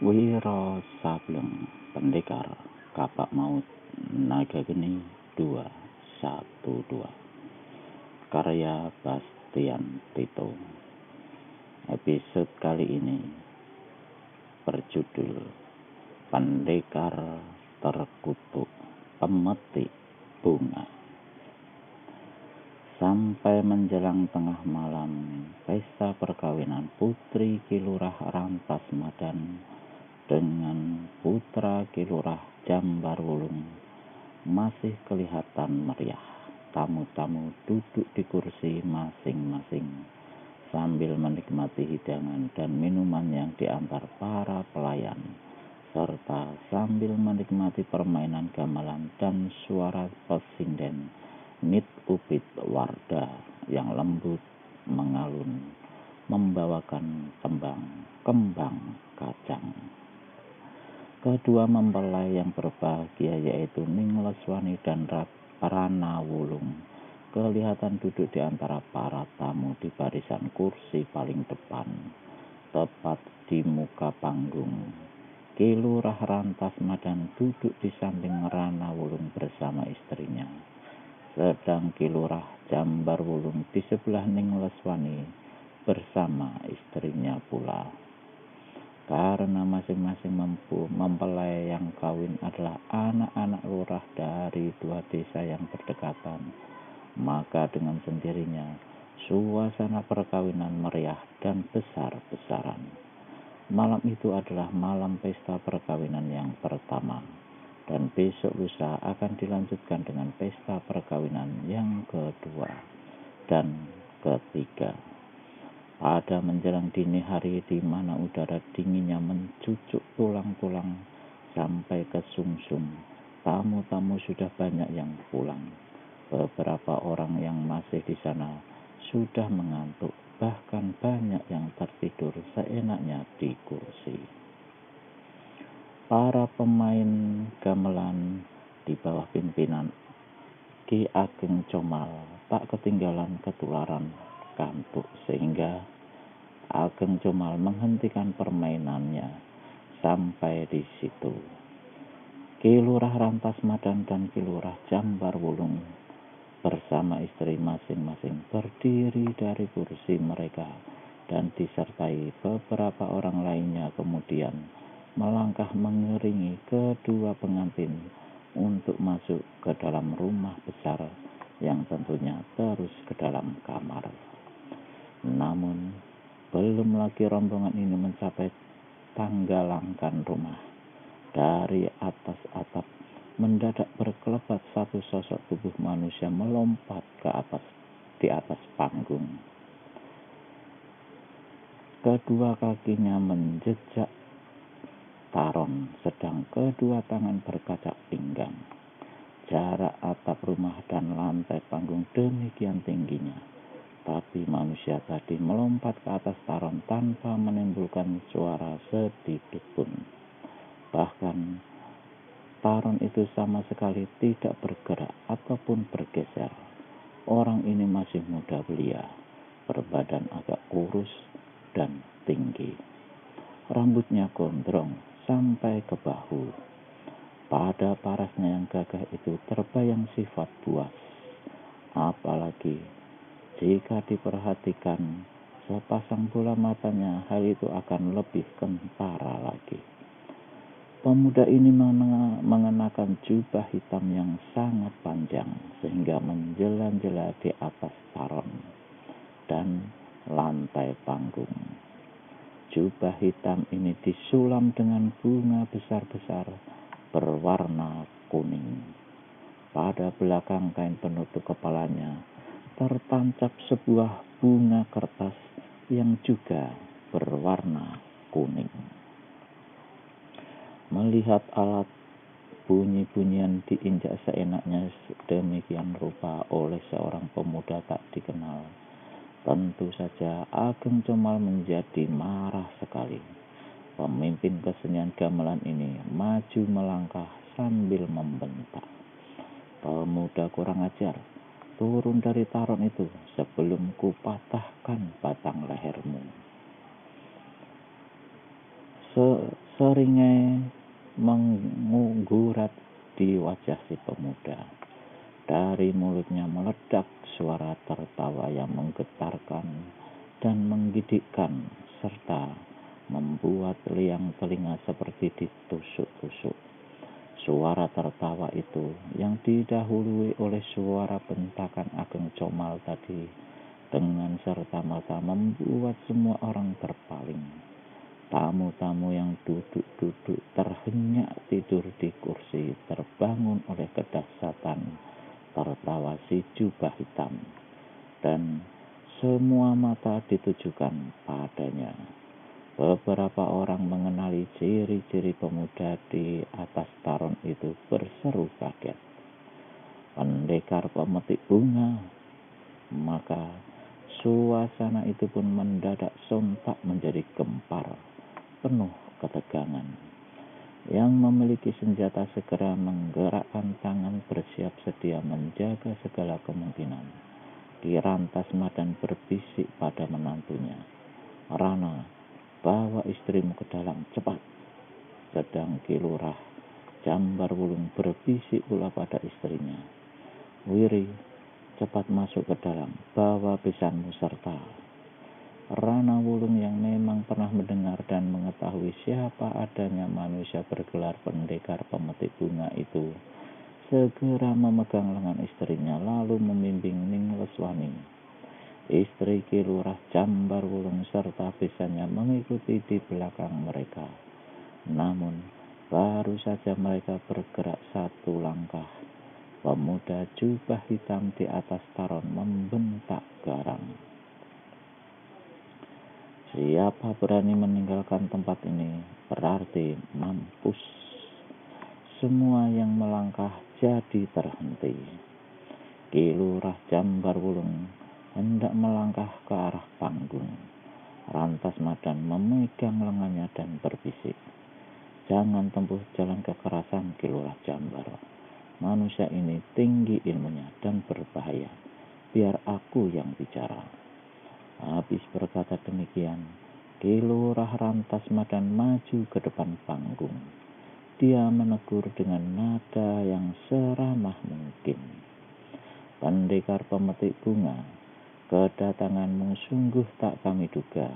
Wiro Sableng Pendekar Kapak Maut Naga Geni 212 karya Bastian Tito. Episode kali ini berjudul Pendekar Terkutuk Pemetik Bunga. Sampai menjelang tengah malam, pesta perkawinan Putri Kilurah Rantas Madan dengan Putra Kilurah Jambar Wulung masih kelihatan meriah. Tamu-tamu duduk di kursi masing-masing sambil menikmati hidangan dan minuman yang diantar para pelayan, serta sambil menikmati permainan gamelan dan suara pesinden Nit Upit Warda yang lembut mengalun membawakan kembang kacang. Kedua mempelai yang berbahagia yaitu Ning Leswani dan Rana Wulung kelihatan duduk di antara para tamu di barisan kursi paling depan, tepat di muka panggung. Kilurah Rantas Madan duduk di samping Rana Wulung bersama istrinya, sedang Kilurah Jambar Wulung di sebelah Ning Leswani bersama istrinya pula. Karena masing-masing mempelai yang kawin adalah anak-anak lurah dari dua desa yang berdekatan, maka dengan sendirinya suasana perkawinan meriah dan besar-besaran. Malam itu adalah malam pesta perkawinan yang pertama, dan besok lusa akan dilanjutkan dengan pesta perkawinan yang kedua dan ketiga. Pada menjelang dini hari di mana udara dinginnya mencucuk tulang-tulang sampai ke sumsum, tamu-tamu sudah banyak yang pulang. Beberapa orang yang masih di sana sudah mengantuk, bahkan banyak yang tertidur seenaknya di kursi. Para pemain gamelan di bawah pimpinan Ki Ageng Comal tak ketinggalan ketularan kantuk, sehingga Ageng Comal menghentikan permainannya sampai di situ. Kilurah Rantas Madan dan Kilurah Jambar Wulung bersama istri masing-masing berdiri dari kursi mereka dan disertai beberapa orang lainnya kemudian melangkah mengiringi kedua pengantin untuk masuk ke dalam rumah besar yang tentunya terus ke dalam kamar. Namun belum lagi rombongan ini mencapai tangga langkan rumah, dari atas atap mendadak berkelebat satu sosok tubuh manusia melompat di atas panggung. Kedua kakinya menjejak taron, sedang kedua tangan berkacak pinggang. Jarak atap rumah dan lantai panggung demikian tingginya, tapi manusia tadi melompat ke atas taron tanpa menimbulkan suara sedikit pun. Bahkan taron itu sama sekali tidak bergerak ataupun bergeser. Orang ini masih muda belia, berbadan agak kurus dan tinggi. Rambutnya gondrong sampai ke bahu. Pada parasnya yang gagah itu terbayang sifat buas. Apalagi jika diperhatikan sepasang bola matanya, hal itu akan lebih kentara lagi. Pemuda ini mengenakan jubah hitam yang sangat panjang sehingga menjela-jela di atas taron dan lantai panggung. Jubah hitam ini disulam dengan bunga besar-besar berwarna kuning. Pada belakang kain penutup kepalanya tertancap sebuah bunga kertas yang juga berwarna kuning. Melihat alat bunyi-bunyian diinjak seenaknya demikian rupa oleh seorang pemuda tak dikenal, tentu saja Ageng Comal menjadi marah sekali. Pemimpin kesenian gamelan ini maju melangkah sambil membentak, "Pemuda kurang ajar, turun dari taron itu sebelum kupatahkan batang lehermu." seringai menggurat di wajah si pemuda. Dari mulutnya meledak suara tertawa yang menggetarkan dan menggigitkan, serta membuat liang telinga seperti ditusuk-tusuk. Suara tertawa itu yang didahului oleh suara bentakan Ageng Comal tadi dengan serta-merta membuat semua orang berpaling. Tamu-tamu yang duduk-duduk terhenyak tidur di kursi terbangun oleh kedahsyatan tertawa si jubah hitam, dan semua mata ditujukan padanya. Beberapa orang mengenali ciri-ciri pemuda di atas taron itu berseru kaget. Pendekar pemetik bunga. Maka suasana itu pun mendadak sontak menjadi gempar, penuh ketegangan. Yang memiliki senjata segera menggerakkan tangan bersiap sedia menjaga segala kemungkinan. Ki Rantas Madan berbisik pada menantunya, "Rana, bawa istrimu ke dalam, cepat." Sedang Ki Lurah Jambar Wulung berbisik pula pada istrinya, "Wiri, cepat masuk ke dalam, bawa besanmu serta." Rana Wulung yang memang pernah mendengar dan mengetahui siapa adanya manusia bergelar pendekar pemetik bunga itu, segera memegang lengan istrinya lalu membimbing Ning Leswani, istri Ki Lurah Jambar Wulung, serta besannya mengikuti di belakang mereka. Namun baru saja mereka bergerak satu langkah, pemuda jubah hitam di atas taron membentak garang, "Siapa berani meninggalkan tempat ini berarti mampus." Semua yang melangkah jadi terhenti. Ki Lurah Jambar Wulung hendak melangkah ke arah panggung. Rantas Madan memegang lengannya dan berbisik, "Jangan tempuh jalan kekerasan, Ki Lurah Jambar. Manusia ini tinggi ilmunya dan berbahaya. Biar aku yang bicara." Habis berkata demikian, Ki Lurah Rantas Madan maju ke depan panggung. Dia menegur dengan nada yang seramah mungkin, "Pendekar pemetik bunga, kedatanganmu sungguh tak kami duga.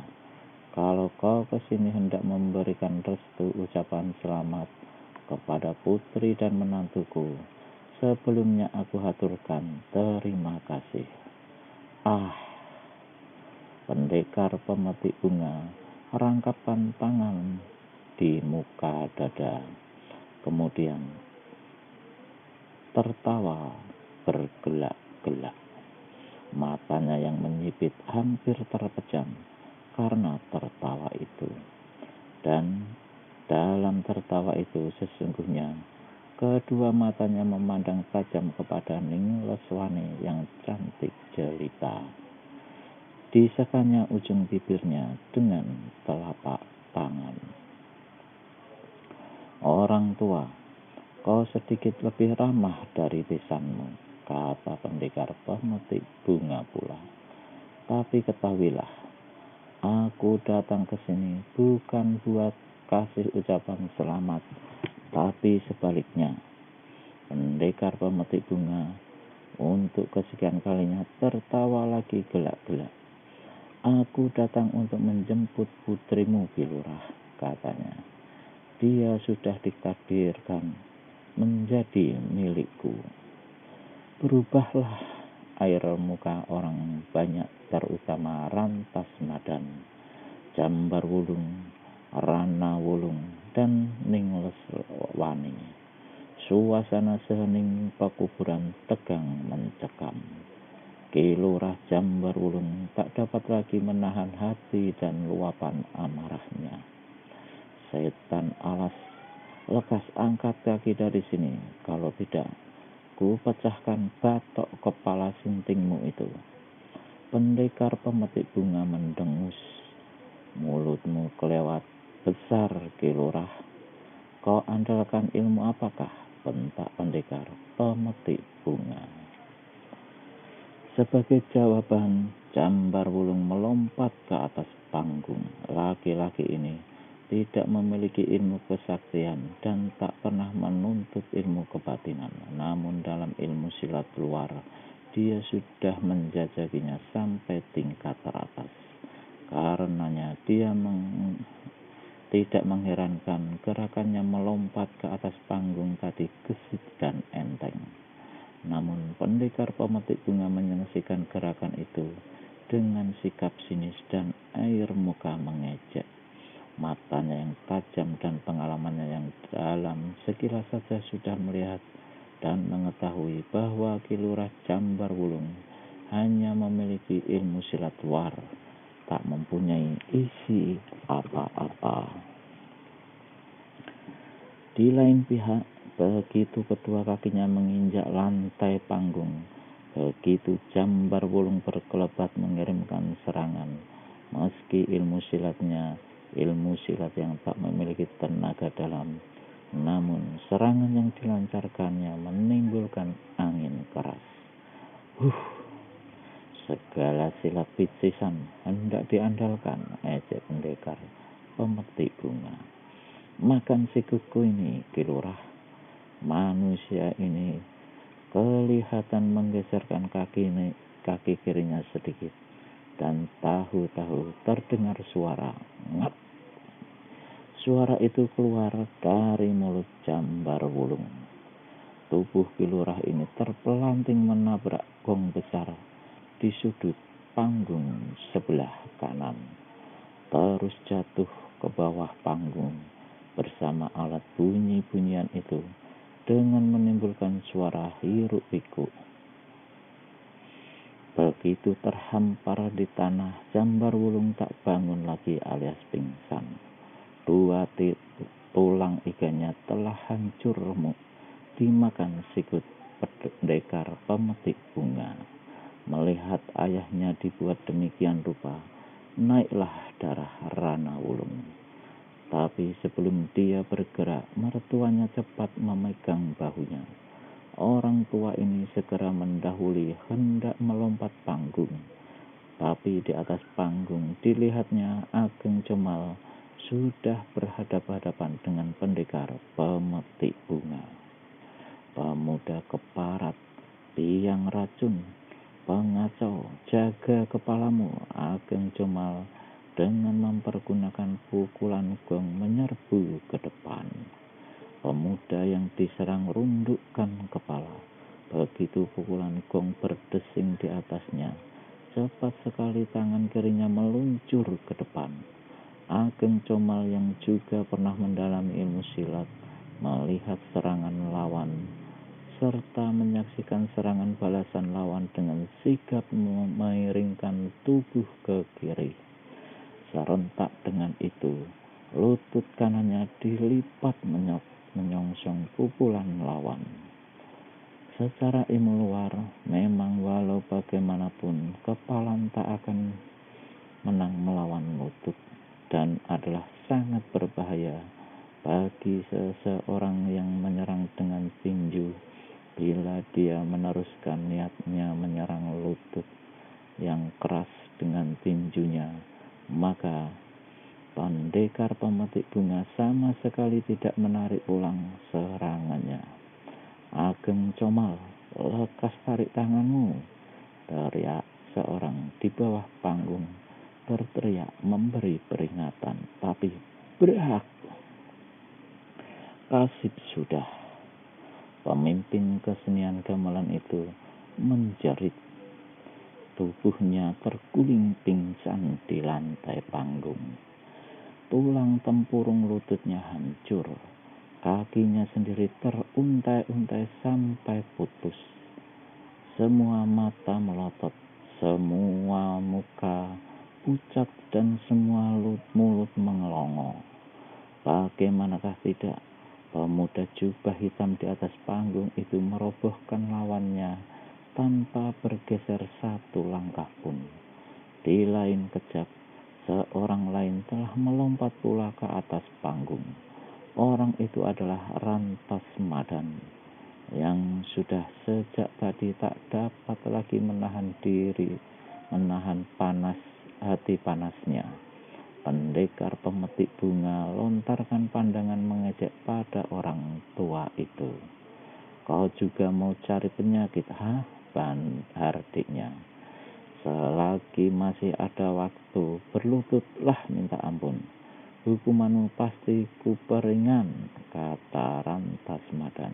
Kalau kau kesini hendak memberikan restu ucapan selamat kepada putri dan menantuku, sebelumnya aku haturkan terima kasih." Ah, pendekar pemetik bunga rangkapan tangan di muka dada, kemudian tertawa bergelak-gelak. Matanya yang menyipit hampir terpejam karena tertawa itu. Dan dalam tertawa itu sesungguhnya kedua matanya memandang tajam kepada Ning Leswani yang cantik jelita. Disekannya ujung bibirnya dengan telapak tangan. "Orang tua, kau sedikit lebih ramah dari besanmu," kata pendekar pemetik bunga pula. "Tapi ketahuilah, aku datang ke sini bukan buat kasih ucapan selamat, tapi sebaliknya." Pendekar pemetik bunga untuk kesekian kalinya tertawa lagi gelak-gelak. "Aku datang untuk menjemput putrimu, Ki Lurah," katanya. "Dia sudah ditakdirkan menjadi milikku." Berubahlah air muka orang banyak, terutama Rantas Madan, Jambar Wulung, Rana Wulung, dan Ning Leswani. Suasana sehening pekuburan tegang mencekam. Ki Lurah Jambar Wulung tak dapat lagi menahan hati dan luapan amarahnya. "Setan alas, lekas angkat kaki dari sini, kalau tidak ku pecahkan batok kepala sintingmu itu." Pendekar pemetik bunga mendengus, "Mulutmu kelewat besar, Ki Lurah. Kau andalkan ilmu apakah?" bentak pendekar pemetik bunga. Sebagai jawaban, Jambar Wulung melompat ke atas panggung. Laki-laki ini tidak memiliki ilmu kesaksian, dan tak pernah menuntut ilmu kebatinan. Namun dalam ilmu silat luar, dia sudah menjajakinya sampai tingkat teratas. Karenanya dia tidak mengherankan gerakannya melompat ke atas panggung tadi gesit dan enteng. Namun pendekar pemetik bunga menyaksikan gerakan itu dengan sikap sinis dan air muka mengejek. Matanya yang tajam dan pengalamannya yang dalam sekilas saja sudah melihat dan mengetahui bahwa Ki Lurah Jambarwulung hanya memiliki ilmu silat luar, tak mempunyai isi apa-apa. Di lain pihak, begitu kedua kakinya menginjak lantai panggung, begitu Jambarwulung berkelebat mengirimkan serangan. Meski ilmu silat yang tak memiliki tenaga dalam, namun serangan yang dilancarkannya menimbulkan angin keras. Segala silat picisan hendak diandalkan, ejek pendekar pemetik bunga. Makan si kuku ini, Ki Lurah. Manusia ini kelihatan menggeserkan kaki kirinya sedikit, dan tahu-tahu terdengar suara ngap. Suara itu keluar dari mulut Jambarwulung. Tubuh Ki Lurah ini terpelanting menabrak gong besar di sudut panggung sebelah kanan, terus jatuh ke bawah panggung bersama alat bunyi-bunyian itu dengan menimbulkan suara hiruk-pikuk. Begitu terhampar di tanah, Jambarwulung tak bangun lagi alias pingsan. Dua tulang iganya telah hancur dimakan sikut pendekar pemetik bunga. Melihat ayahnya dibuat demikian rupa, naiklah darah Rana Wulung. Tapi sebelum dia bergerak, mertuanya cepat memegang bahunya. Orang tua ini segera mendahului hendak melompat panggung. Tapi di atas panggung dilihatnya Ageng Cemal sudah berhadapan-hadapan dengan pendekar pemetik bunga. Pemuda keparat, tiang racun, pengacau, jaga kepalamu, Ageng Cemal dengan mempergunakan pukulan gong menyerbu ke depan. Pemuda yang diserang rundukkan kepala. Begitu pukulan gong berdesing di atasnya, cepat sekali tangan kirinya meluncur ke depan. Ageng Cemal yang juga pernah mendalami ilmu silat melihat serangan lawan serta menyaksikan serangan balasan lawan dengan sigap memiringkan tubuh ke kiri. Serentak dengan itu, lutut kanannya dilipat menyongsong pukulan lawan. Secara ilmu luar, memang walau bagaimanapun kepalan tak akan menang melawan lutut, dan adalah sangat berbahaya bagi seseorang yang menyerang dengan tinju bila dia meneruskan niatnya menyerang lutut yang keras dengan tinjunya. Maka pendekar pemetik bunga sama sekali tidak menarik ulang serangannya. Ageng Cemal, lekas tarik tanganmu, teriak seorang di bawah panggung, berteriak memberi peringatan. Tapi berak, kasib sudah. Pemimpin kesenian gamelan itu menjerit. Tubuhnya terguling pingsan di lantai panggung. Tulang tempurung lututnya hancur. Kakinya sendiri teruntai-untai sampai putus. Semua mata melotot, semua muka pucat, dan semua mulut mengelongo. Bagaimanakah tidak, pemuda jubah hitam di atas panggung itu merobohkan lawannya tanpa bergeser satu langkah pun. Di lain kejap, seorang lain telah melompat pula ke atas panggung. Orang itu adalah Rantas Madan, yang sudah sejak tadi tak dapat lagi menahan hati panasnya. Pendekar pemetik bunga lontarkan pandangan mengejek pada orang tua itu. Kau juga mau cari penyakit, hardiknya. Selagi masih ada waktu, berlututlah minta ampun. Hukumanmu pasti kuperingan, kata Rantas Madan.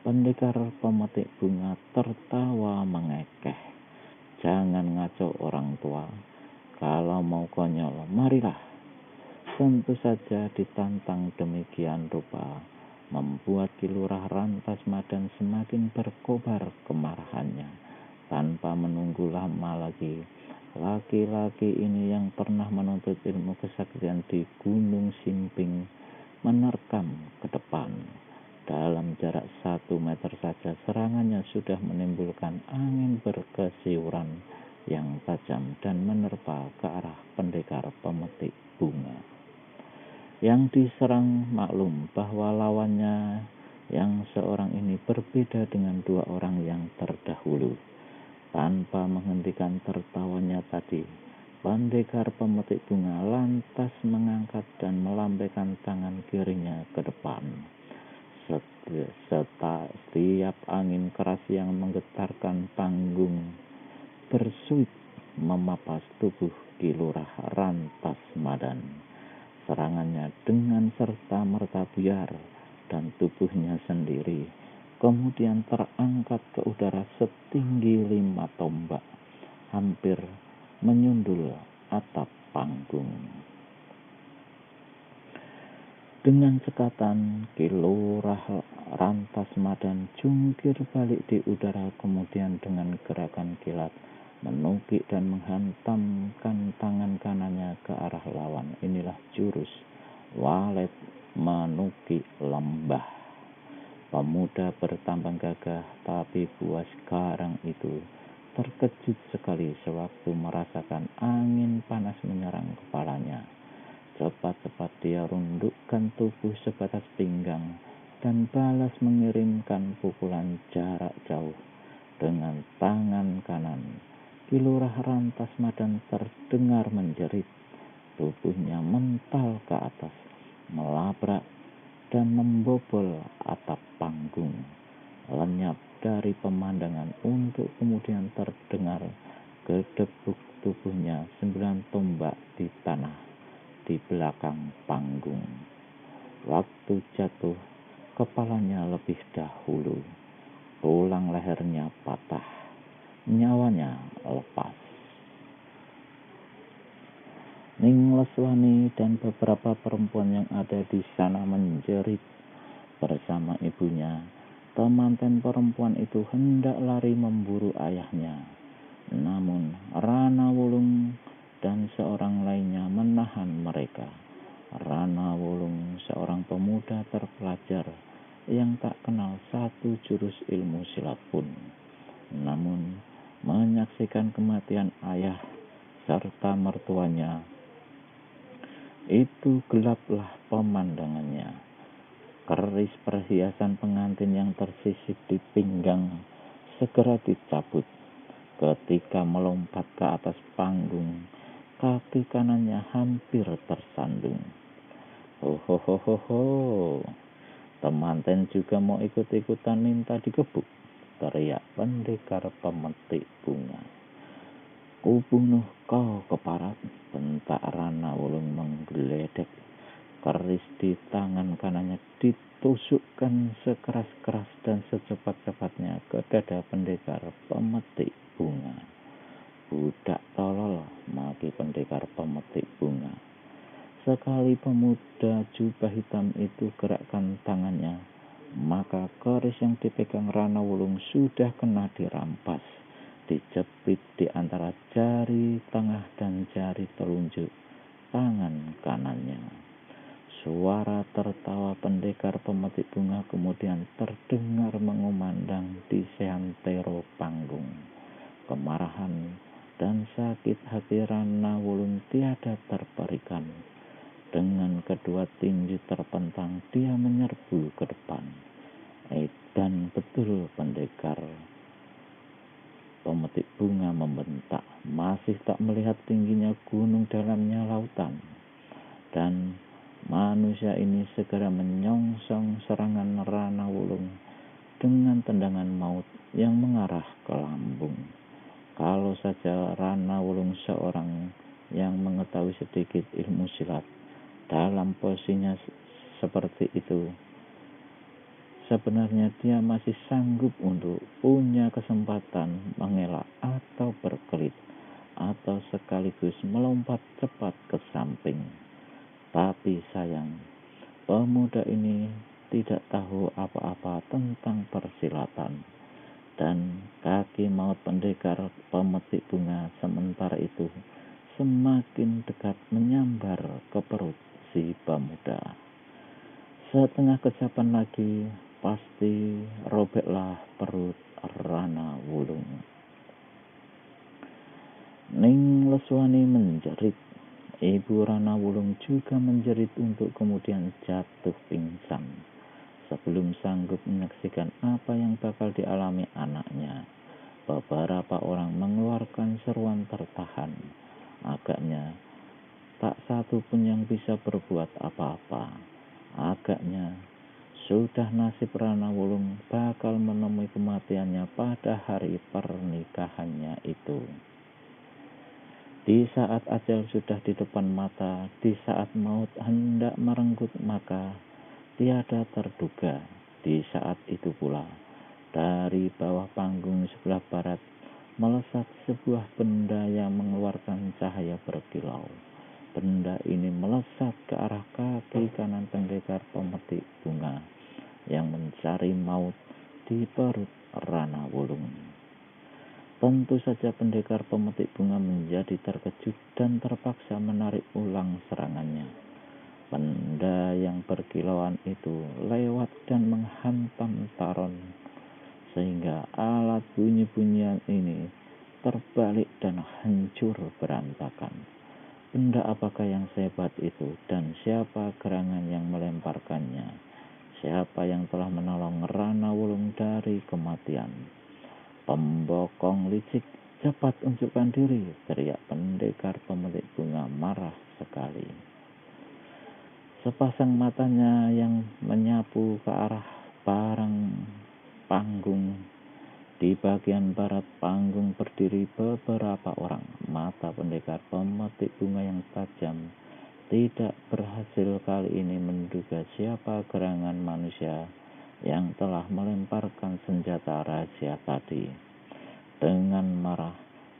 Pendekar pemetik bunga tertawa mengekeh. Jangan ngaco orang tua. Kalau mau konyol, marilah. Tentu saja ditantang demikian rupa membuat Ki Lurah Rantas Madan semakin berkobar kemarahannya. Tanpa menunggu lama lagi, laki-laki ini yang pernah menuntut ilmu kesaktian di Gunung Simping menerkam ke depan. Dalam jarak 1 meter saja serangannya sudah menimbulkan angin berkesiuran yang tajam dan menerpa ke arah pendekar pemetik bunga. Yang diserang maklum bahwa lawannya yang seorang ini berbeda dengan 2 orang yang terdahulu. Tanpa menghentikan tertawanya tadi, pendekar pemetik bunga lantas mengangkat dan melambaikan tangan kirinya ke depan. Setiap angin keras yang menggetarkan panggung bersuit memapas tubuh Ki Lurah Rantas Madan. Serangannya dengan serta-merta buyar dan tubuhnya sendiri kemudian terangkat ke udara setinggi 5 tombak, hampir menyundul atap panggung. Dengan cekatan, Ki Lurah Rantas Madan jungkir balik di udara, kemudian dengan gerakan kilat menukik dan menghantamkan tangan kanannya ke arah lawan. Inilah jurus walet menukik lembah. Pemuda bertampang gagah tapi buas garang itu terkejut sekali sewaktu merasakan angin panas menyerang kepalanya. Cepat-cepat dia rundukkan tubuh sebatas pinggang dan balas mengirimkan pukulan jarak jauh dengan tangan kanan. Ki Lurah Rantas Madan terdengar menjerit. Tubuhnya mental ke atas, melabrak dan membobol atap panggung. Lenyap dari pemandangan untuk kemudian terdengar gedebuk tubuhnya 9 tombak di tanah di belakang panggung. Waktu jatuh, kepalanya lebih dahulu. Tulang lehernya patah, nyawanya lepas. Ning Leswani dan beberapa perempuan yang ada di sana menjerit bersama ibunya. Temanten perempuan itu hendak lari memburu ayahnya. Namun Rana Wulung dan seorang lainnya menahan mereka. Rana Wulung seorang pemuda terpelajar yang tak kenal satu jurus ilmu silat pun. Namun menyaksikan kematian ayah serta mertuanya, itu gelaplah pemandangannya. Keris perhiasan pengantin yang tersisip di pinggang segera dicabut. Ketika melompat ke atas panggung, kaki kanannya hampir tersandung. Ho, temanten juga mau ikut-ikutan minta digebuk, teriak pendekar pemetik bunga. Kubunuh kau keparat, bentak Rana Wulung menggeledek. Keris di tangan kanannya ditusukkan sekeras-keras dan secepat-cepatnya ke dada pendekar pemetik bunga. Budak tolol, maki pendekar pemetik bunga. Sekali pemuda jubah hitam itu gerakkan tangannya, maka keris yang dipegang Rana Wulung sudah kena dirampas, dijepit di antara jari tengah dan jari telunjuk tangan kanannya. Suara tertawa pendekar pemetik bunga kemudian terdengar mengumandang di seantero panggung. Kemarahan dan sakit hati Rana Wulung tiada terperikan. Dengan kedua tinju terpentang, dia menyerbu ke depan. Dan betul pendekar pemetik bunga membentak, masih tak melihat tingginya gunung, dalamnya lautan. manusia ini segera menyongsong serangan Rana Wulung dengan tendangan maut yang mengarah ke lambung. Kalau saja Rana Wulung seorang yang mengetahui sedikit ilmu silat, dalam posisinya seperti itu, sebenarnya dia masih sanggup untuk punya kesempatan mengelak atau berkelit, atau sekaligus melompat cepat ke samping. Tapi sayang, pemuda ini tidak tahu apa-apa tentang persilatan, dan kaki maut pendekar pemetik bunga sementara itu semakin dekat menyambar ke perut si pemuda. Setengah kejapan lagi, pasti robeklah perut Rana Wulung. Ning Leswani menjerit. Ibu Rana Wulung juga menjerit untuk kemudian jatuh pingsan sebelum sanggup menyaksikan apa yang bakal dialami anaknya. Beberapa orang mengeluarkan seruan tertahan. Agaknya tak satu pun yang bisa berbuat apa-apa. Agaknya sudah nasib Rana Wulung bakal menemui kematiannya pada hari pernikahannya itu. Di saat ajal sudah di depan mata, di saat maut hendak merenggut, maka tiada terduga di saat itu pula dari bawah panggung sebelah barat melesat sebuah benda yang mengeluarkan cahaya berkilau. Benda ini melesat ke arah kaki kanan pendekar pemetik bunga yang mencari maut di perut Rana Wulung. Tentu saja pendekar pemetik bunga menjadi terkejut dan terpaksa menarik ulang serangannya. Benda yang berkilauan itu lewat dan menghantam Taron, sehingga alat bunyi-bunyian ini terbalik dan hancur berantakan. Benda apakah yang sehebat itu, dan siapa gerangan yang melemparkannya? Siapa yang telah menolong Rana Wulung dari kematian? Pembokong licik, cepat unjukkan diri, teriak pendekar pemetik bunga marah sekali. Sepasang matanya yang menyapu ke arah barang panggung. Di bagian barat panggung berdiri beberapa orang. Mata pendekar pemetik bunga yang tajam tidak berhasil kali ini menduga siapa gerangan manusia yang telah melemparkan senjata rahasia tadi. Dengan marah,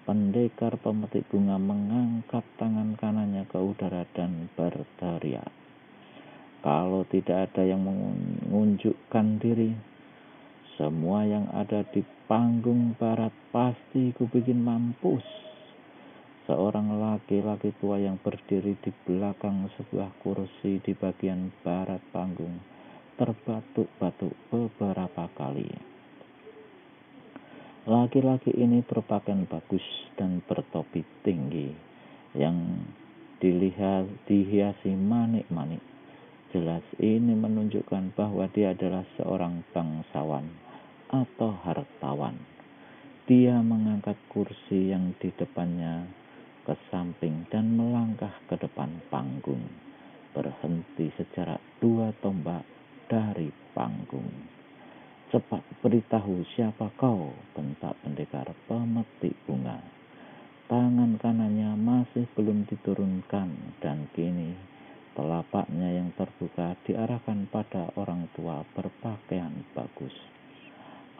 pendekar pemetik bunga mengangkat tangan kanannya ke udara dan berteriak, "Kalau tidak ada yang menunjukkan diri, semua yang ada di panggung barat pasti kubikin mampus." Seorang laki-laki tua yang berdiri di belakang sebuah kursi di bagian barat panggung terbatuk-batuk beberapa kali. Laki-laki ini berpakaian bagus dan bertopi tinggi yang dihiasi manik-manik. Jelas ini menunjukkan bahwa dia adalah seorang bangsawan atau hartawan. Dia mengangkat kursi yang di depannya ke samping dan melangkah ke depan panggung, berhenti sejarak 2 tombak dari panggung. "Cepat beritahu siapa kau," bentak pendekar pemetik bunga. Tangan kanannya masih belum diturunkan dan kini telapaknya yang terbuka diarahkan pada orang tua berpakaian bagus.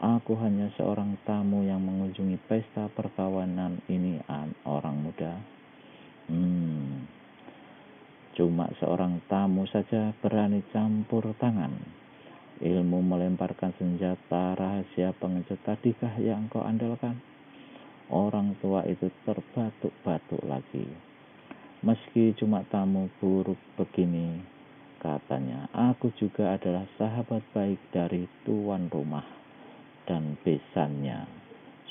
"Aku hanya seorang tamu yang mengunjungi pesta perkawinan ini, orang muda." Cuma seorang tamu saja berani campur tangan. Ilmu melemparkan senjata rahasia pengecut tadikah yang kau andalkan? Orang tua itu terbatuk-batuk lagi. "Meski cuma tamu buruk begini," katanya, "aku juga adalah sahabat baik dari tuan rumah dan besannya.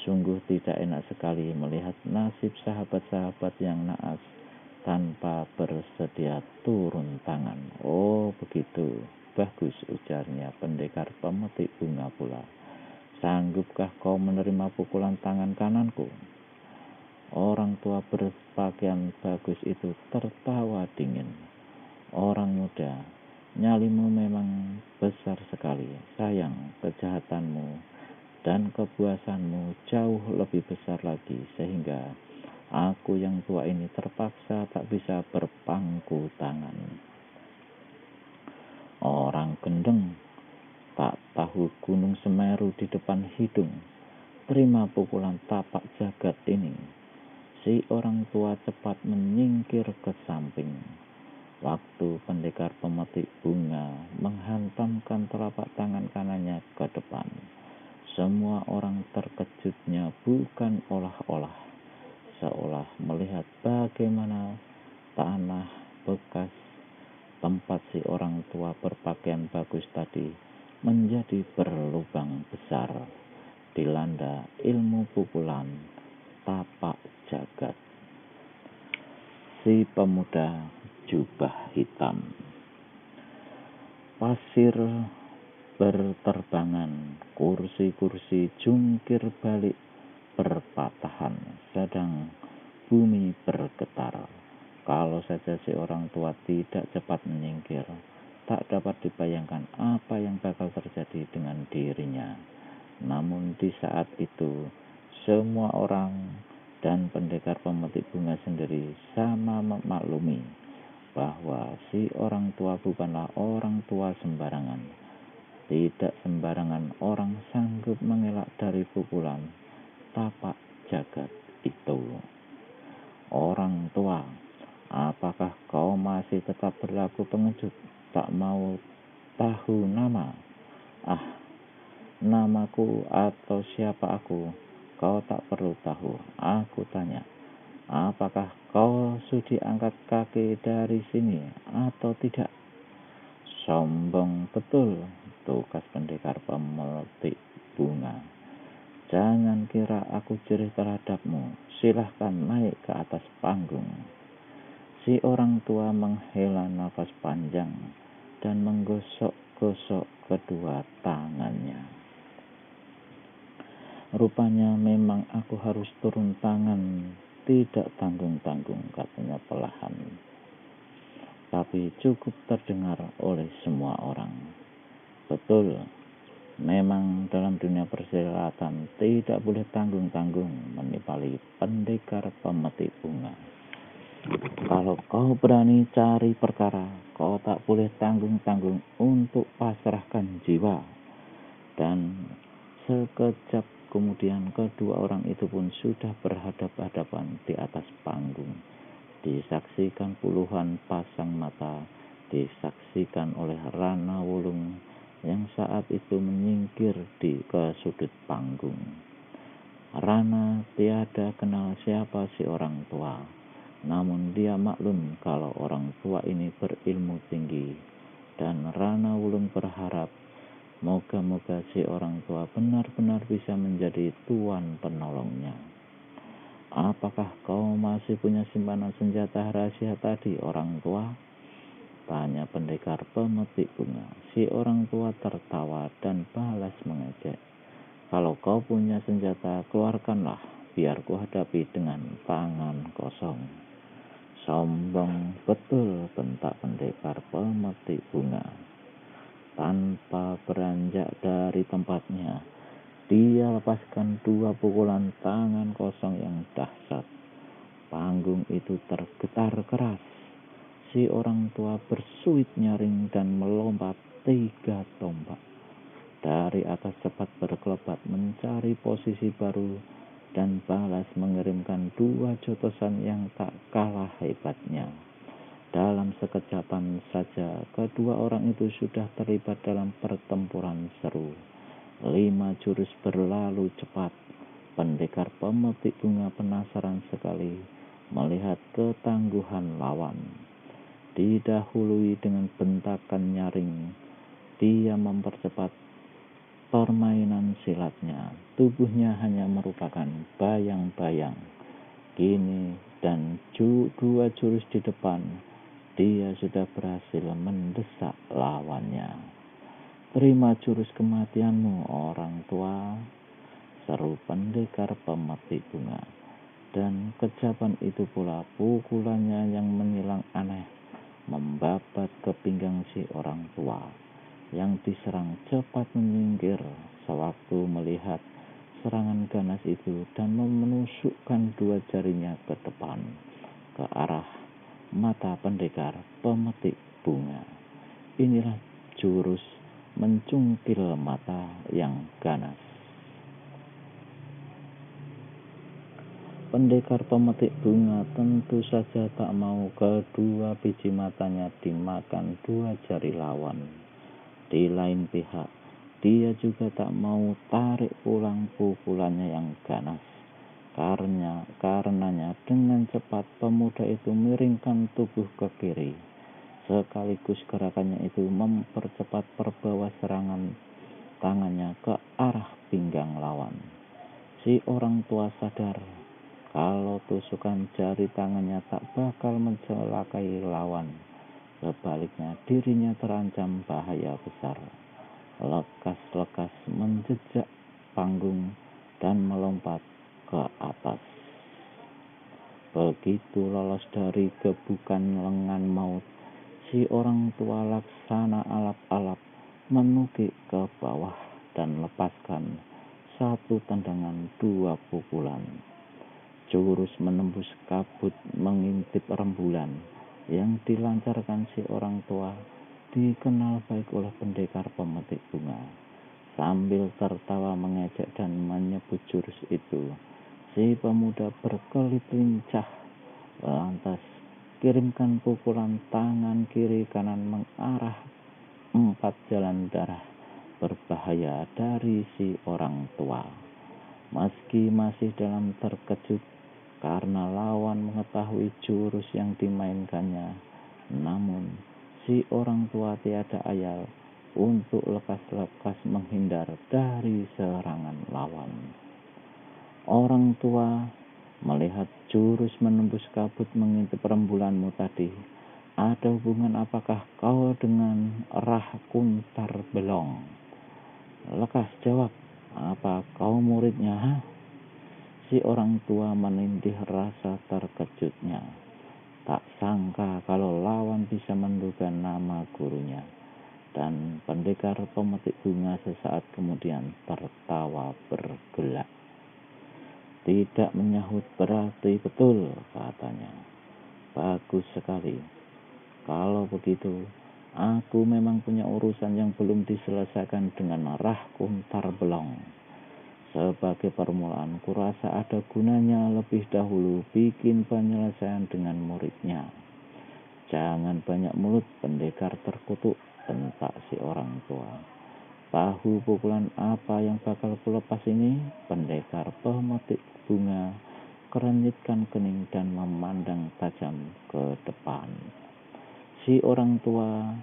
Sungguh tidak enak sekali melihat nasib sahabat-sahabat yang naas tanpa bersedia turun tangan." "Oh begitu, bagus," ujarnya pendekar pemetik bunga pula. "Sanggupkah kau menerima pukulan tangan kananku?" Orang tua berpakaian bagus itu tertawa dingin. "Orang muda, Nyalimu memang besar sekali. Sayang, kejahatanmu dan kepuasanmu jauh lebih besar lagi, sehingga aku yang tua ini terpaksa tak bisa berpangku tangan. Orang gendeng tak tahu gunung Semeru di depan hidung. Terima pukulan tapak jagat ini. Si orang tua cepat menyingkir ke samping. Waktu pendekar pemetik bunga menghantamkan telapak tangan kanannya ke depan, semua orang terkejutnya bukan olah-olah, seolah melihat bagaimana tanah bekas tempat si orang tua berpakaian bagus tadi menjadi berlubang besar, dilanda ilmu pukulan tapak jagat. Si pemuda jubah hitam. Pasir berterbangan, kursi-kursi jungkir balik berpatahan, sedang bumi bergetar. Kalau saja si orang tua tidak cepat menyingkir, tak dapat dibayangkan apa yang bakal terjadi dengan dirinya. Namun di saat itu, semua orang dan pendekar pemetik bunga sendiri sama memaklumi bahwa si orang tua bukanlah orang tua sembarangan. Tidak sembarangan orang sanggup mengelak dari pukulan tapak jagat itu. Orang tua, apakah kau masih tetap berlaku pengecut, tak mau tahu nama? Ah, namaku atau siapa aku, kau tak perlu tahu. Aku tanya, apakah kau sudi angkat kaki dari sini atau tidak? Sombong betul, tugas pendekar pemetik bunga. Jangan kira aku jerih terhadapmu. Silahkan naik ke atas panggung. Si orang tua menghela nafas panjang dan menggosok-gosok kedua tangannya. Rupanya memang aku harus turun tangan, tidak tanggung-tanggung, katanya perlahan. Tapi cukup terdengar oleh semua orang. Betul, memang dalam dunia persilatan tidak boleh tanggung-tanggung, menipali pendekar pemetik bunga. Kalau kau berani cari perkara, kau tak boleh tanggung-tanggung untuk pasrahkan jiwa. Dan sekejap kemudian kedua orang itu pun sudah berhadapan-hadapan di atas panggung. Disaksikan puluhan pasang mata, disaksikan oleh Rana Wulung yang saat itu menyingkir ke sudut panggung. Rana tiada kenal siapa si orang tua, namun dia maklum kalau orang tua ini berilmu tinggi, dan Rana Wulung berharap moga-moga si orang tua benar-benar bisa menjadi tuan penolongnya. Apakah kau masih punya simpanan senjata rahasia tadi, orang tua? Tanya pendekar pemetik bunga. Si orang tua tertawa dan balas mengejek. Kalau kau punya senjata, keluarkanlah, biar ku hadapi dengan tangan kosong. Sombong betul, bentak pendekar pemetik bunga. Tanpa beranjak dari tempatnya, dia lepaskan dua pukulan tangan kosong yang dahsyat. Panggung itu tergetar keras. Si orang tua bersuit nyaring dan melompat 3 tombak. Dari atas cepat berkelebat mencari posisi baru dan balas mengirimkan 2 jotosan yang tak kalah hebatnya. Dalam sekejapan saja, kedua orang itu sudah terlibat dalam pertempuran seru. 5 jurus berlalu cepat. Pendekar pemetik bunga penasaran sekali melihat ketangguhan lawan. Didahului dengan bentakan nyaring, dia mempercepat permainan silatnya. Tubuhnya hanya merupakan bayang-bayang. Kini dan 2 jurus di depan, dia sudah berhasil mendesak lawannya. Terima jurus kematianmu, orang tua, seru pendekar pemetik bunga. Dan kejapan itu pula pukulannya yang menyilang aneh membabat ke pinggang si orang tua. Yang diserang cepat menyingkir sewaktu melihat serangan ganas itu dan menusukkan dua jarinya ke depan, ke arah mata pendekar pemetik bunga. Inilah jurus mencungkil mata yang ganas. Pendekar pemetik bunga tentu saja tak mau kedua biji matanya dimakan dua jari lawan. Di lain pihak, dia juga tak mau tarik pulang pukulannya yang ganas. Karenanya dengan cepat pemuda itu miringkan tubuh ke kiri. Sekaligus gerakannya itu mempercepat perbawa serangan tangannya ke arah pinggang lawan. Si orang tua sadar kalau tusukan jari tangannya tak bakal mencelakai lawan. Sebaliknya dirinya terancam bahaya besar. Lekas-lekas menjejak panggung dan melompat ke atas. Begitu lolos dari gebukan lengan maut, si orang tua laksana alap-alap menukik ke bawah dan lepaskan satu tendangan dua pukulan. Jurus menembus kabut mengintip rembulan yang dilancarkan si orang tua dikenal baik oleh pendekar pemetik bunga. Sambil tertawa mengejek dan menyebut jurus itu, si pemuda berkelit lincah, lantas kirimkan pukulan tangan kiri kanan mengarah 4 jalan darah berbahaya dari si orang tua. Meski masih dalam terkejut karena lawan mengetahui jurus yang dimainkannya, namun si orang tua tiada ayal untuk lekas-lekas menghindar dari serangan lawan. Orang tua melihat jurus menembus kabut mengintip rembulanmu tadi, ada hubungan apakah kau dengan Rah Kuntar Belong? Lekas jawab, apa kau muridnya? Ha? Si orang tua menindih rasa terkejutnya. Tak sangka kalau lawan bisa menduga nama gurunya. Dan pendekar pemetik bunga sesaat kemudian tertawa bergelak. Tidak menyahut berarti betul, katanya. Bagus sekali. Kalau begitu, aku memang punya urusan yang belum diselesaikan dengan Rah Kuntar Belong. Sebagai permulaan, kurasa ada gunanya lebih dahulu bikin penyelesaian dengan muridnya. Jangan banyak mulut, pendekar terkutuk, bentak si orang tua. Tahu pukulan apa yang bakal kulepas ini? Pendekar pemetik bunga kerenyitkan kening dan memandang tajam ke depan. Si orang tua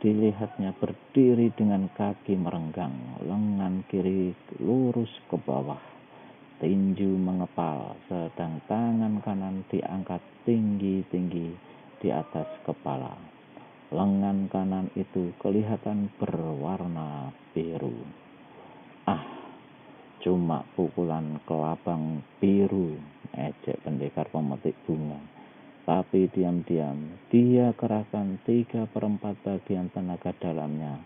dilihatnya berdiri dengan kaki merenggang, lengan kiri lurus ke bawah, tinju mengepal, sedang tangan kanan diangkat tinggi-tinggi di atas kepala. Lengan kanan itu kelihatan berwarna biru. Ah, cuma pukulan kelabang biru, ejek pendekar pemetik bunga. Tapi diam-diam dia kerahkan 3/4 bagian tenaga dalamnya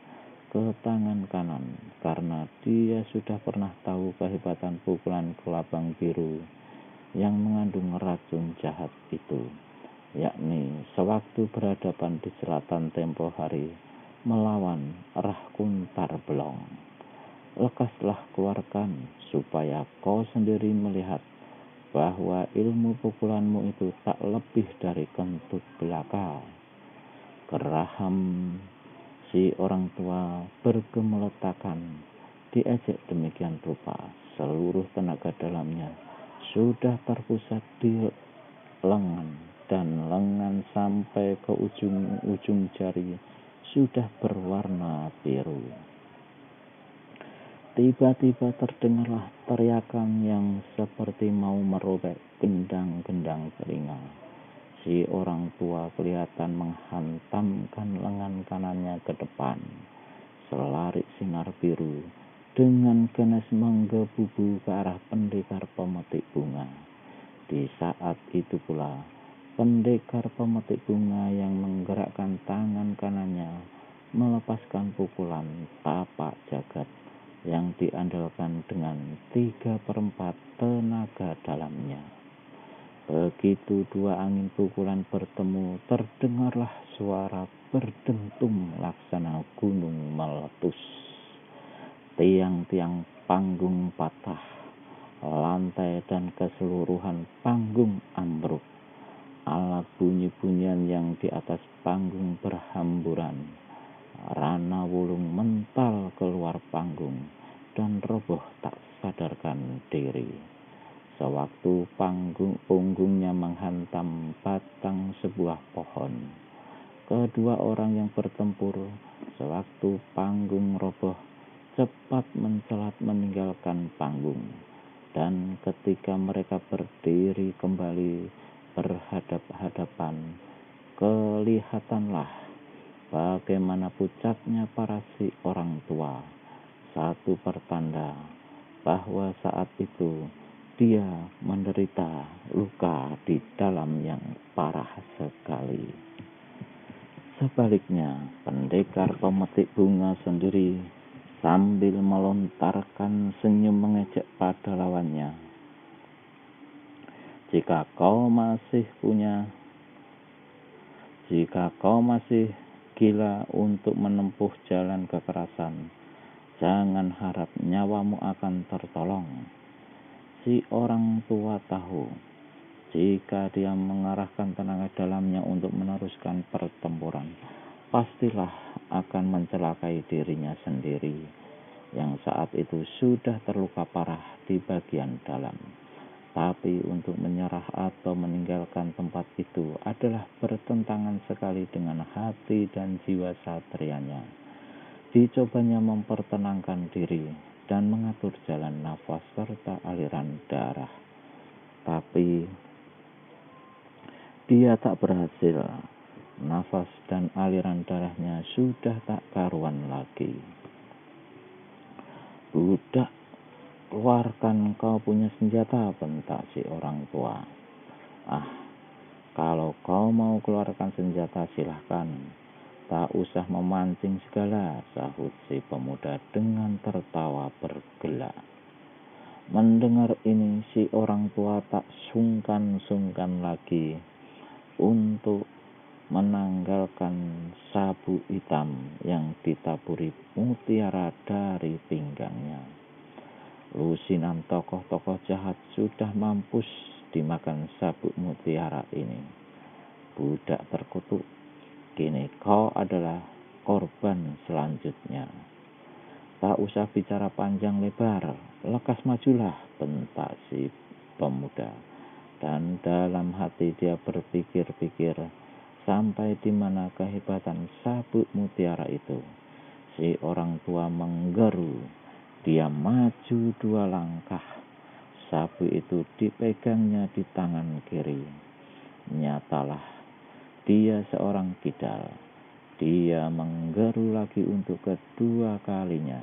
ke tangan kanan, karena dia sudah pernah tahu kehebatan pukulan kelabang biru yang mengandung racun jahat itu, yakni sewaktu berhadapan di selatan tempo hari melawan Rah Kuntar Belong. Lekaslah keluarkan supaya kau sendiri melihat bahwa ilmu pukulanmu itu tak lebih dari kentut belaka. Geraham si orang tua bergemeletakan, diejek demikian rupa. Seluruh tenaga dalamnya sudah terpusat di lengan, dan lengan sampai ke ujung jari sudah berwarna biru. Tiba-tiba terdengarlah teriakan yang seperti mau merobek gendang-gendang telinga. Si orang tua kelihatan menghantamkan lengan kanannya ke depan. Selarik sinar biru dengan ganas menggebu ke arah pendekar pemetik bunga. Di saat itu pula, Pendekar pemetik bunga yang menggerakkan tangan kanannya melepaskan pukulan tapak jagat yang diandalkan dengan 3/4 tenaga dalamnya. Begitu dua angin pukulan bertemu, terdengarlah suara berdentum laksana gunung meletus. Tiang-tiang panggung patah, lantai dan keseluruhan panggung ambruk. Alat bunyi-bunyian yang di atas panggung berhamburan. Rana Wulung mental keluar panggung dan roboh tak sadarkan diri. Sewaktu punggungnya menghantam batang sebuah pohon. Kedua orang yang bertempur sewaktu panggung roboh cepat mencelat meninggalkan panggung. Dan ketika mereka berdiri kembali berhadap-hadapan, kelihatanlah bagaimana pucatnya para si orang tua. Satu pertanda bahwa saat itu dia menderita luka di dalam yang parah sekali. Sebaliknya, pendekar pemetik bunga sendiri sambil melontarkan senyum mengejek pada lawannya. Jika kau masih gila untuk menempuh jalan kekerasan, jangan harap nyawamu akan tertolong. Si orang tua tahu, jika dia mengarahkan tenaga dalamnya untuk meneruskan pertempuran, pastilah akan mencelakai dirinya sendiri, yang saat itu sudah terluka parah di bagian dalam. Tapi untuk menyerah atau meninggalkan tempat itu adalah bertentangan sekali dengan hati dan jiwa satrianya. Dicobanya mempertenangkan diri dan mengatur jalan nafas serta aliran darah. Tapi dia tak berhasil. Nafas dan aliran darahnya sudah tak karuan lagi. Budak, keluarkan kau punya senjata, bentak si orang tua. Ah, kalau kau mau keluarkan senjata silahkan. Tak usah memancing segala, sahut si pemuda dengan tertawa bergelak. Mendengar ini, si orang tua tak sungkan-sungkan lagi untuk menanggalkan sabuk hitam yang ditaburi mutiara dari pinggangnya. Lusinan tokoh-tokoh jahat sudah mampus dimakan sabuk mutiara ini. Budak terkutuk, kini kau adalah korban selanjutnya. Tak usah bicara panjang lebar, lekas majulah, bentak si pemuda. Dan dalam hati dia berpikir-pikir sampai di mana kehebatan sabuk mutiara itu. Si orang tua menggeru, dia maju 2 langkah. Sabuk itu dipegangnya di tangan kiri. Nyatalah, dia seorang kidal. Dia menggeru lagi untuk kedua kalinya.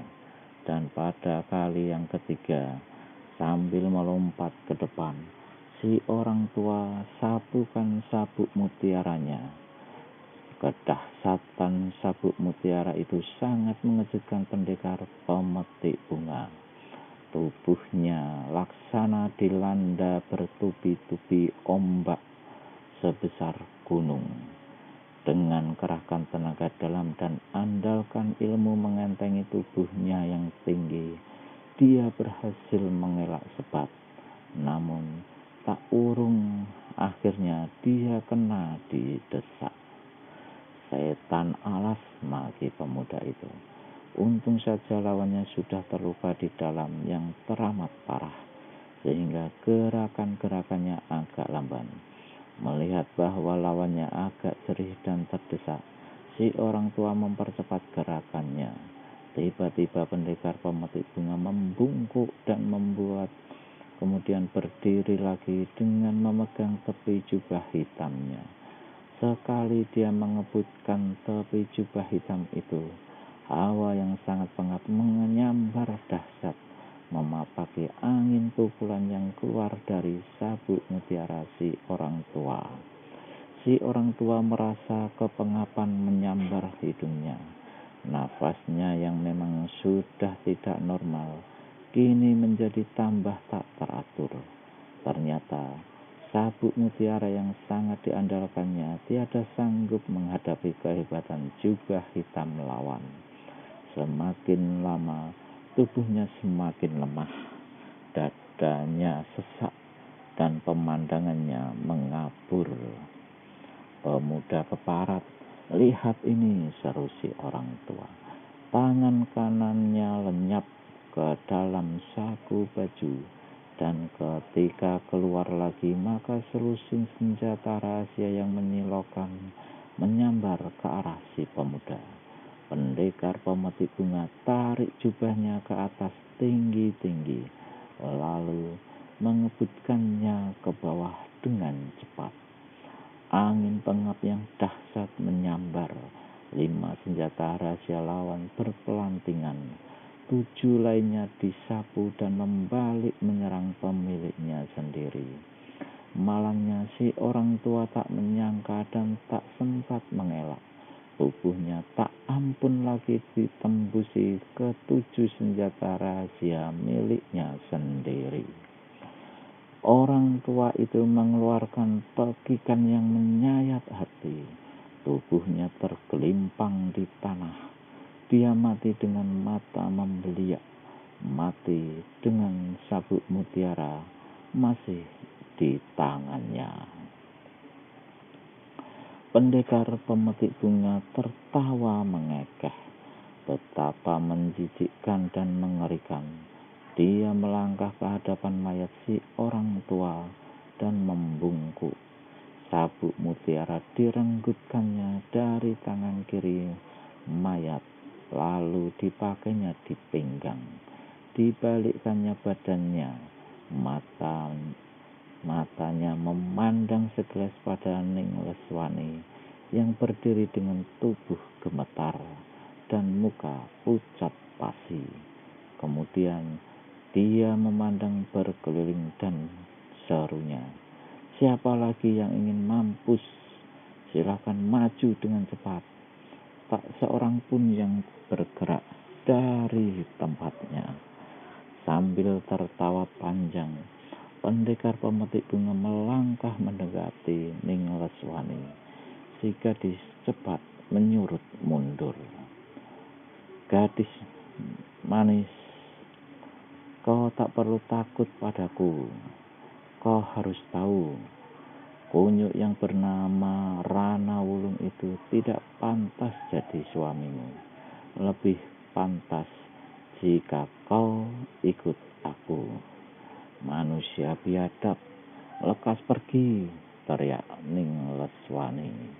Dan pada kali yang ketiga, sambil melompat ke depan, si orang tua sapukan sabuk mutiaranya. Kedahsyatan sabuk mutiara itu sangat mengejutkan pendekar pemetik bunga. Tubuhnya laksana dilanda bertubi-tubi ombak sebesar gunung. Dengan kerahkan tenaga dalam dan andalkan ilmu mengentengi tubuhnya yang tinggi, dia berhasil mengelak sebat. Namun tak urung akhirnya dia kena didesak. Setan alas, maki pemuda itu. Untung saja lawannya sudah terluka di dalam yang teramat parah, sehingga gerakan-gerakannya agak lamban. Melihat bahwa lawannya agak jerih dan terdesak, si orang tua mempercepat gerakannya. Tiba-tiba pendekar pemetik bunga membungkuk dan kemudian berdiri lagi dengan memegang tepi jubah hitamnya. Sekali dia mengebutkan tepi jubah hitam itu, hawa yang sangat pengap menyambar dahsyat, memapaki angin pukulan yang keluar dari sabuk mutiara si orang tua. Si orang tua merasa kepengapan menyambar hidungnya. Nafasnya yang memang sudah tidak normal, kini menjadi tambah tak teratur. Ternyata, sabuk mutiara yang sangat diandalkannya tiada sanggup menghadapi kehebatan jubah hitam lawan. Semakin lama, tubuhnya semakin lemah, dadanya sesak, dan pemandangannya mengabur. Pemuda keparat, lihat ini, seru si orang tua. Tangan kanannya lenyap ke dalam saku baju, dan ketika keluar lagi maka selusin senjata rahasia yang menyilaukan menyambar ke arah si pemuda. Pendekar pemetik bunga tarik jubahnya ke atas tinggi-tinggi, lalu mengebutkannya ke bawah dengan cepat. Angin pengap yang dahsyat menyambar. 5 senjata rahasia lawan berpelantingan. 7 lainnya disapu dan membalik menyerang pemiliknya sendiri. Malangnya si orang tua tak menyangka dan tak sempat mengelak. Tubuhnya tak ampun lagi ditembusi ke-7 senjata rahasia miliknya sendiri. Orang tua itu mengeluarkan pekikan yang menyayat hati. Tubuhnya tergelimpang di tanah. Dia mati dengan mata membeliak. Mati dengan sabuk mutiara masih di tangannya. Pendekar pemetik bunga tertawa mengekeh. Betapa menjijikkan dan mengerikan. Dia melangkah ke hadapan mayat si orang tua dan membungkuk. Sabuk mutiara direnggutkannya dari tangan kiri mayat, lalu dipakainya di pinggang. Dibalikkannya badannya, matanya memandang segelas pada Ning Leswani yang berdiri dengan tubuh gemetar dan muka pucat pasi. Kemudian dia memandang berkeliling dan serunya, "Siapa lagi yang ingin mampus? Silakan maju dengan cepat." Tak seorang pun yang bergerak dari tempatnya. Sambil tertawa panjang, pendekar pemetik bunga melangkah mendekati Ning Leswani. Si gadis cepat menyurut mundur. "Gadis manis, kau tak perlu takut padaku. Kau harus tahu, kunyuk yang bernama Rana Wulung itu tidak pantas jadi suamimu. Lebih pantas jika kau ikut aku." "Manusia biadab, lekas pergi!" teriak Ning Leswani.